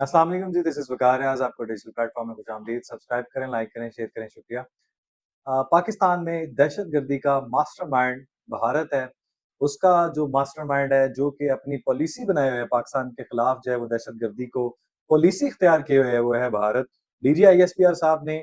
अस्सलाम वालेकुम जी, this is वक़ार है। आज आपको डिजिटल प्लेटफ़ॉर्म में खुशामदीद। सब्सक्राइब करें, लाइक करें, शेयर करें, शुक्रिया। पाकिस्तान में दहशतगर्दी का मास्टरमाइंड भारत है। उसका जो मास्टरमाइंड है, जो कि अपनी पॉलिसी बनाए हुए है पाकिस्तान के खिलाफ जो है वो दहशतगर्दी को पॉलिसी इख्तियार किए हुए है, वो है भारत। डीजीआईएसपीआर साहब ने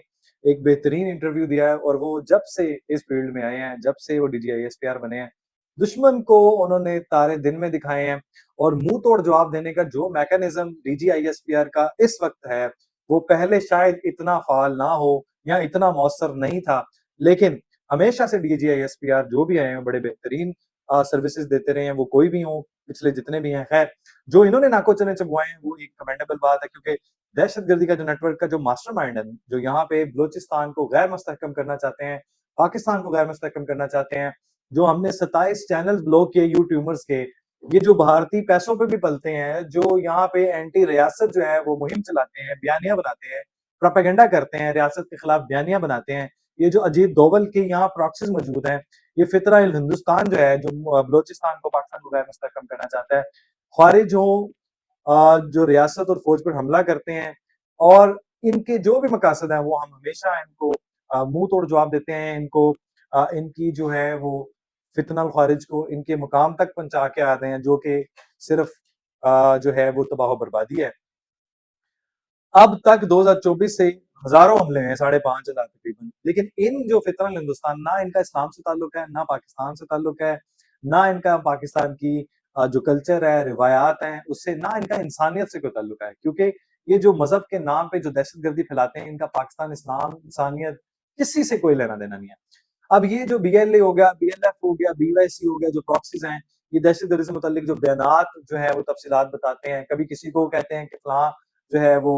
एक बेहतरीन इंटरव्यू दिया है और वो जब से इस फ़ील्ड में आए हैं, जब से वो डीजीआईएसपीआर बने हैं, दुश्मन को उन्होंने तारे दिन में दिखाए हैं और मुँह तोड़ जवाब देने का जो मैकेनिज़्म डीजीआईएसपीआर का इस वक़्त है, वो पहले शायद इतना फ़ाल ना हो या इतना मौसर नहीं था। लेकिन हमेशा से डीजीआईएसपीआर जो भी आए हैं बड़े बेहतरीन सर्विसेज देते रहे हैं, वो कोई भी हों, पिछले जितने भी हैं। खैर, जो इन्होंने नाको-चने चबवाए हैं वो एक कमेंडेबल बात है, क्योंकि दहशतगर्दी का जो नेटवर्क का जो मास्टरमाइंड है, जो यहाँ पे बलूचिस्तान को गैर मुस्तहकम करना चाहते हैं, पाकिस्तान को गैर मुस्तहकम करना चाहते हैं, जो हमने 27 चैनल्स ब्लॉक किए यूट्यूबर्स के, ये जो भारतीय पैसों पे भी पलते हैं, जो यहाँ पे एंटी रियासत जो है वो मुहिम चलाते हैं, बयानिया बनाते हैं, प्रोपेगेंडा करते हैं, रियासत के खिलाफ बयानिया बनाते हैं। ये जो अजीत डोभाल के यहाँ प्रॉक्सीज मौजूद हैं, ये फितरा हिंदुस्तान जो है, जो बलोचिस्तान को पाकिस्तान को गैर मुस्तहकम करना चाहता है, ख्वारिज हो जो रियासत और फौज पर हमला करते हैं और इनके जो भी मकासद हैं वो हम हमेशा इनको मुंह तोड़ जवाब देते हैं। इनको इनकी जो है वो फितना ख्वारिज को इनके मुकाम तक पहुंचा के आते हैं, जो कि सिर्फ जो है वो तबाह बर्बादी है। अब तक 2024 से हजारों हमले हैं, 5,500 तकरीबन। लेकिन इन जो फितरल हिंदुस्तान, ना इनका इस्लाम से ताल्लुक है, ना पाकिस्तान से ताल्लुक है, ना इनका पाकिस्तान की जो कल्चर है, रिवायात हैं, उससे ना इनका इंसानियत से कोई ताल्लुक है। क्योंकि ये जो मज़हब के नाम पे जो दहशतगर्दी फैलाते हैं, इनका पाकिस्तान, इस्लाम, इंसानियत किसी से कोई लेना-देना नहीं है। अब ये जो बीएलए हो गया, बीएलएफ हो गया, बीवाईसी हो गया, जो प्रॉक्सीज़ हैं, ये दहशतगर्दी से मुतल्लिक जो बयानात जो है वो तफसीलात बताते हैं। कभी किसी को कहते हैं कि फलाँ जो है वो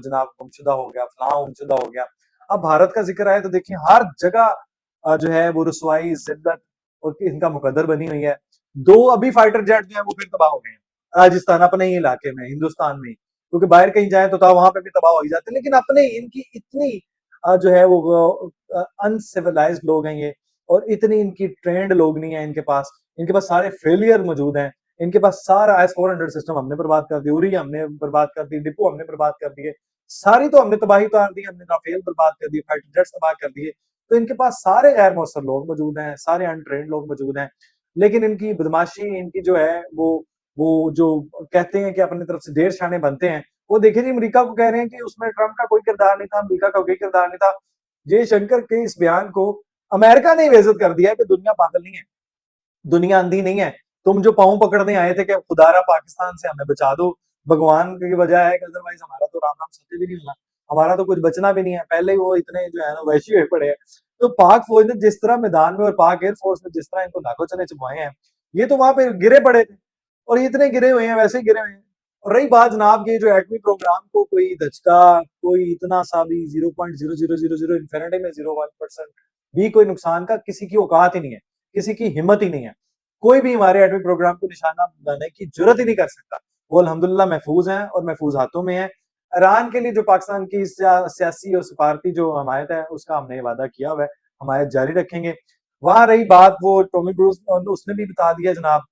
जनाब गुमशुदा हो गया, फलाँ गुमशुदा हो गया। अब भारत का ज़िक्र आए तो देखिए हर जगह जो है वो रुसवाई, ज़िल्लत और इनका मुकद्दर बनी हुई है। 2 अभी फाइटर जेट जो है वो फिर तबाह हो गए हैं। राजस्थान अपने ही इलाके में, हिंदुस्तान में ही। क्योंकि बाहर कहीं जाएँ तो वहाँ पे भी तबाह हो ही जाते हैं। लेकिन अपने इनकी इतनी जो है वो अनसिविलाइज्ड लोग हैं ये, और इतनी इनकी ट्रेंड लोग नहीं है इनके पास। इनके पास सारे फेलियर मौजूद हैं। इनके पास सारा एस-400 सिस्टम हमने बर्बाद कर दी, उरी हमने बर्बाद कर दी, डिपो हमने बर्बाद कर दिए। सारी तो हमने तबाही उतार दी, हमने राफेल बर्बाद कर दिए, फाइटर जेट्स तबाह कर दिए। तो इनके पास सारे गैर मौसर लोग मौजूद हैं, सारे अनट्रेन्ड लोग मौजूद हैं। लेकिन इनकी बदमाशी, इनकी जो है वो जो कहते हैं कि अपनी तरफ से ढेर शाने बनते हैं, वो देखिए जी, अमेरिका को कह रहे हैं कि उसमें ट्रम्प का कोई किरदार नहीं था, अमेरिका का कोई किरदार नहीं था। जयशंकर के इस बयान को अमेरिका ने बेइज्जत कर दिया है कि दुनिया पागल नहीं है, दुनिया अंधी नहीं है। तुम जो पाँव पकड़ने आए थे कि खुदारा पाकिस्तान से हमें बचा दो, भगवान की वजह है कि अदरवाइज हमारा तो राम-राम सत्य भी नहीं होना, हमारा तो कुछ बचना भी नहीं है। पहले ही वो इतने जो है ना वहशी हुए पड़े हैं। तो पाक फौज ने जिस तरह मैदान में और पाक एयर फोर्स ने जिस तरह इनको नाको-चने चबवाए हैं, ये तो वहां पे गिरे पड़े थे और ये इतने गिरे हुए हैं, वैसे ही गिरे हुए हैं। और रही बात जनाब की, जो एटमी प्रोग्राम को कोई धचका, कोई इतना सा भी 0.0000 इन्फिनिटी में 0.1% भी कोई नुकसान का किसी की औकात ही नहीं है, किसी की हिम्मत ही नहीं है। कोई भी हमारे एटमी प्रोग्राम को निशाना बनाने की जरूरत ही नहीं कर सकता। वो अल्हम्दुलिल्लाह महफूज हैं और महफूज हाथों में है। ईरान के लिए जो पाकिस्तान की सियासी और सफारती जो हमायत है, उसका हमने वादा किया हुआ है, हमायत जारी रखेंगे। वहां रही बात, वो टॉमी क्रूज उसने भी बता दिया जनाब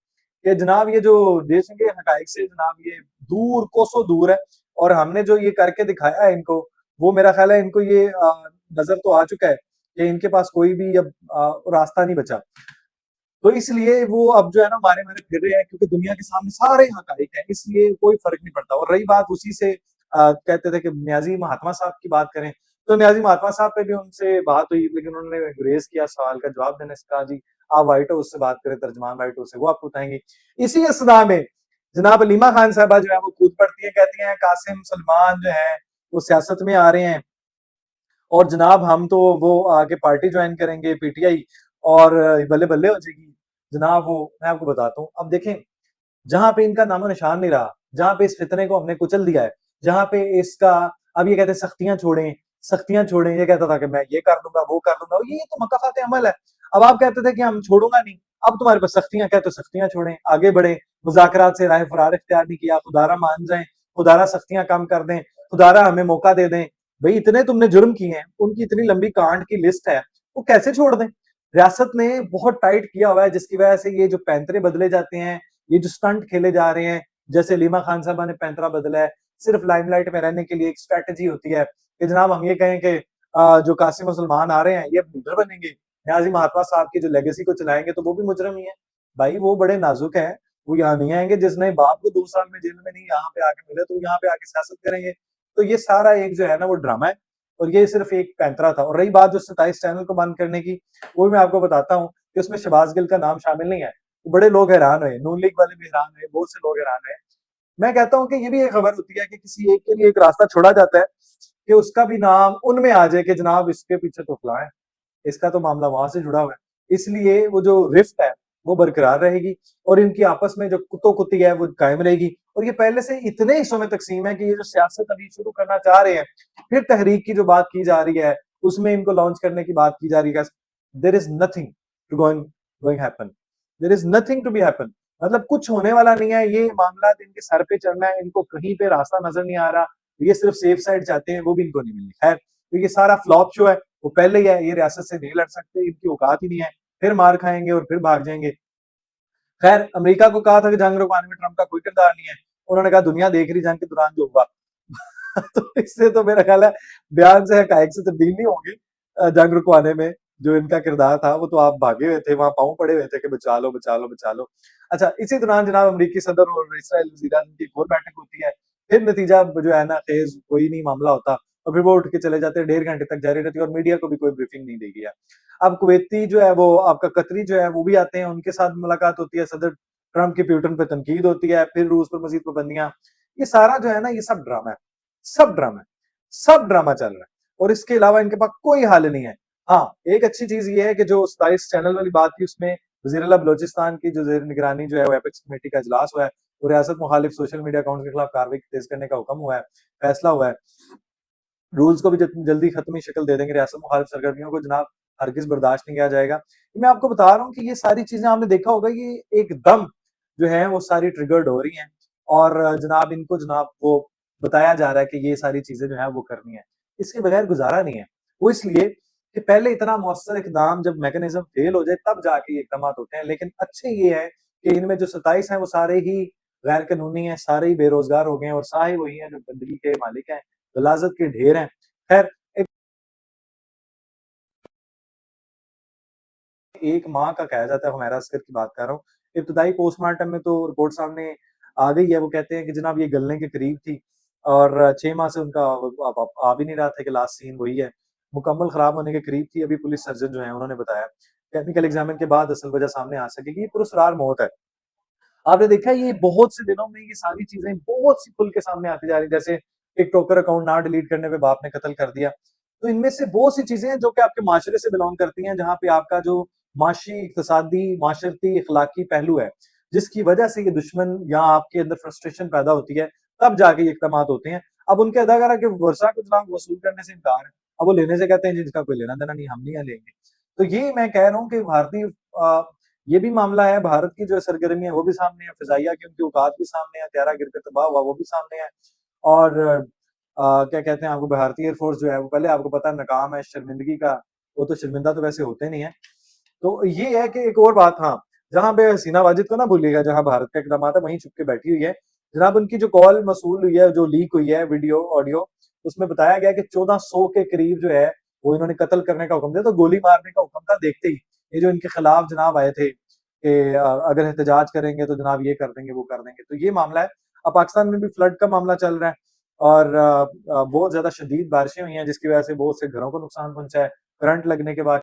कि जनाब ये जो देश के हकाइक से जनाब ये दूर, कोसों दूर है, और हमने जो ये करके दिखाया है इनको, वो मेरा ख्याल है इनको ये नजर तो आ चुका है कि इनके पास कोई भी अब रास्ता नहीं बचा। तो इसलिए वो अब जो है ना मारे-मारे फिर रहे हैं, क्योंकि दुनिया के सामने सारे हकाइक हैं, इसलिए कोई फ़र्क नहीं पड़ता। और रही बात उसी से कहते थे कि नियाज़ी महात्मा साहब की बात करें, तो नियाज़ी महात्मा साहब पे भी उनसे बात हुई, लेकिन उन्होंने गुरेज़ किया सवाल का जवाब देने से, कहा जी आप व्हाइट हाउस से बात करें, तर्जुमान व्हाइट हाउस से, वो आपको बताएँगे। इसी असना में जनाब हलीमा खान साहिबा जो है वो कूद पड़ती हैं, कहती हैं कासिम सलमान जो है वो सियासत में आ रहे हैं और जनाब हम तो वो आके पार्टी ज्वाइन करेंगे पीटीआई और बल्ले-बल्ले हो जाएगी। जनाब वो मैं आपको बताता हूँ, अब देखें जहाँ पे इनका नामो-निशान नहीं रहा, जहाँ पे इस फितने को हमने कुचल दिया है, जहाँ पे इसका अब ये कहते हैं सख्तियाँ छोड़ें, ये कहता था कि मैं ये कर दूँगा, वो कर दूँगा, ये तो मकाफ़ात अमल है। अब आप कहते थे कि हम छोड़ूँगा नहीं, अब तुम्हारे पास सख्तियाँ क्या है तो सख्तियाँ छोड़ें, आगे बढ़ें, मुज़ाकरात से राह फ़रार इख्तियार नहीं किया, खुदारा मान जाएँ, खुदारा सख्तियाँ कम कर दें, खुदारा हमें मौका दे दें। भई इतने तुमने जुर्म किए हैं, उनकी इतनी लंबी कांड की लिस्ट है, वो कैसे छोड़ दें? रियासत ने बहुत टाइट किया हुआ है, जिसकी वजह से ये जो पैंतरे बदले जाते हैं, ये जो स्टंट खेले जा रहे हैं, जैसे लीमा खान साहबा ने पैंतरा बदला है, सिर्फ लाइमलाइट में रहने के लिए एक स्ट्रैटेजी होती है कि जनाब हम ये कहें कि जो कासिम मुसलमान आ रहे हैं ये लीडर बनेंगे, न्याजी महात्मा साहब की जो लेगेसी को चलाएंगे तो वो भी मुजरम ही है। भाई वो बड़े नाजुक हैं, वो यहाँ नहीं आएंगे, जिसने बाप को 2 साल में जेल में नहीं यहाँ पे आके मिले तो यहाँ पे आके सियासत करेंगे। तो ये सारा एक जो है ना वो ड्रामा है, और ये सिर्फ एक पैंतरा था। और रही बात जो 27 चैनल को बंद करने की, वो भी मैं आपको बताता हूँ कि उसमें शहबाज गिल का नाम शामिल नहीं है। तो बड़े लोग हैरान हुए, नून लीग वाले भी हैरान हुए, बहुत से लोग हैरान हुए। मैं कहता हूँ कि ये भी एक खबर होती है कि किसी एक के लिए एक रास्ता छोड़ा जाता है कि उसका भी नाम उनमें आ जाए कि जनाब इसके पीछे तो फलां है, इसका तो मामला वहां से जुड़ा हुआ है। इसलिए वो जो रिफ्ट है वो बरकरार रहेगी, और इनकी आपस में जो कुत्तो कुत्ती है वो कायम रहेगी। और ये पहले से इतने हिस्सों में तकसीम है कि ये जो सियासत अभी शुरू करना चाह रहे हैं, फिर तहरीक की जो बात की जा रही है उसमें इनको लॉन्च करने की बात की जा रही है। There is nothing to going going happen, there is nothing to be happen. मतलब कुछ होने वाला नहीं है, ये मामला इनके सर पे चलना है, इनको कहीं पे रास्ता नजर नहीं आ रहा। ये सिर्फ सेफ साइड चाहते हैं, वो भी इनको नहीं मिली। खैर, तो ये सारा फ्लॉप शो है, वो पहले ही है, ये रियासत से नहीं लड़ सकते, इनकी औकात ही नहीं है, फिर मार खाएंगे और फिर भाग जाएंगे। खैर, अमेरिका को कहा था कि जंग रुकवाने में ट्रंप का कोई किरदार नहीं है, उन्होंने कहा दुनिया देख रही जंग के दौरान जो हुआ। तो इससे तो मेरा ख्याल है बयान से हकायक से तब्दील नहीं होंगे। जंग रुकवाने में जो इनका किरदार था वो तो आप भागे हुए थे, वहां पांव पड़े हुए थे कि बचा लो बचा लो बचा लो। अच्छा, इसी दौरान जनाब अमरीकी सदर और इसराइल वजीर आज़म की एक और बैठक होती है, फिर नतीजा जो है ना खेज कोई नहीं मामला होता, और फिर वो उठ के चले जाते हैं, 1.5 घंटे तक जारी रहती है, और मीडिया को भी कोई ब्रीफिंग नहीं दी गई है। अब कुवैती जो है वो आपका कतरी जो है वो भी आते हैं, उनके साथ मुलाकात होती है, सदर ट्रंप की प्यूटन पे तनकीद होती है, फिर रूस पर मजीद पाबंदियां। ये सारा जो है ना ये सब ड्रामा है, सब ड्रामा है, सब ड्रामा चल रहा है, और इसके अलावा इनके पास कोई हल नहीं है। हाँ, एक अच्छी चीज ये है कि जो 27 चैनल वाली बात थी उसमें वजीर अला बलोचिस्तान की जो जेर निगरानी जो है वो एपेक्स कमेटी का इजलास हुआ है, और रियासत मुखालिफ सोशल मीडिया अकाउंट के खिलाफ कार्रवाई तेज करने का हुक्म हुआ है, फैसला हुआ है। रूल्स को भी जितनी जल्दी खत्मी शक्ल दे देंगे रियासत मुखालिफ सरगर्मियों को जनाब, हरगिज बर्दाश्त नहीं किया जाएगा। मैं आपको बता रहा हूँ कि ये सारी चीजें आपने देखा होगा, ये एकदम जो है वो सारी ट्रिगर्ड हो रही हैं, और जनाब इनको जनाब वो बताया जा रहा है कि ये सारी चीजें जो है वो करनी है, इसके बगैर गुजारा नहीं है। वो इसलिए कि पहले इतना मौसर इकदाम जब मैकेनिज्म फेल हो जाए तब जाके ये इकदाम होते हैं। लेकिन अच्छे ये है कि इनमें जो 27 हैं वो सारे ही गैर कानूनी हैं, सारे ही बेरोजगार हो गए हैं, और सारे वही हैं जो गंदगी के मालिक हैं, गलाजत के ढेर हैं। खैर, एक माह का कहा जाता है, हुमैरा असगर की बात कर रहा हूँ। इब्तदाई पोस्टमार्टम में तो रिपोर्ट सामने आ गई है, वो कहते हैं कि जनाब ये गलने के करीब थी, और 6 माह से उनका अब आ भी नहीं रहा था कि लास्ट सीन वही है। मुकम्मल खराब होने के करीब थी, अभी पुलिस सर्जन जो है उन्होंने बताया, टेक्निकल एग्जामिन के बाद असल वजह सामने आ सकेगी, ये पुरस्कार मौत है। आपने देखा है ये बहुत से दिनों में ये सारी चीजें बहुत सी खुल के सामने आती जा रही है, जैसे टिकटॉकर अकाउंट ना डिलीट करने पे बाप ने कत्ल कर दिया। तो इनमें से बहुत सी चीजें हैं जो कि आपके माशरे से बिलोंग करती हैं, जहाँ पे आपका जो माशी, इक्तसादी, माशरती, इखलाकी पहलू है, जिसकी वजह से ये दुश्मन या आपके अंदर फ्रस्ट्रेशन पैदा होती है, तब जाके ये इकदाम होते हैं। अब उनके अदाकारा के वर्षा को जनाब वसूल करने से इनकार है, अब वो लेने से कहते हैं जिसका कोई लेना देना नहीं, हम नहीं लेंगे। तो ये मैं कह रहा हूँ कि भारतीय ये भी मामला है, भारत की जो सरगर्मी है वो भी सामने है, फिजाइया की उनकी औकात भी सामने है, त्यारा गिर के तबाह हुआ वो भी सामने है। और क्या कहते हैं, आपको भारतीय एयरफोर्स जो है वो पहले आपको पता है नाकाम है, शर्मिंदगी का, वो तो शर्मिंदा तो वैसे होते नहीं है। तो ये है कि एक और बात, हाँ, जहाँ पे हसीना वाजिद को ना भूलिएगा, जहाँ भारत का इकदाम है वहीं छुप के बैठी हुई है। जनाब उनकी जो कॉल मसूल हुई है, जो लीक हुई है वीडियो ऑडियो, उसमें बताया गया कि 1400 के करीब जो है वो इन्होंने कत्ल करने का हुक्म दिया, तो गोली मारने का हुक्म था देखते ही। ये जो इनके खिलाफ जनाब आए थे कि अगर एहतजाज करेंगे तो जनाब ये कर देंगे वो कर देंगे, तो ये मामला है। अब पाकिस्तान में भी फ्लड का मामला चल रहा है, और बहुत ज्यादा शदीद बारिशें हुई हैं जिसकी वजह से बहुत से घरों को नुकसान पहुंचा है, करंट लगने के बाद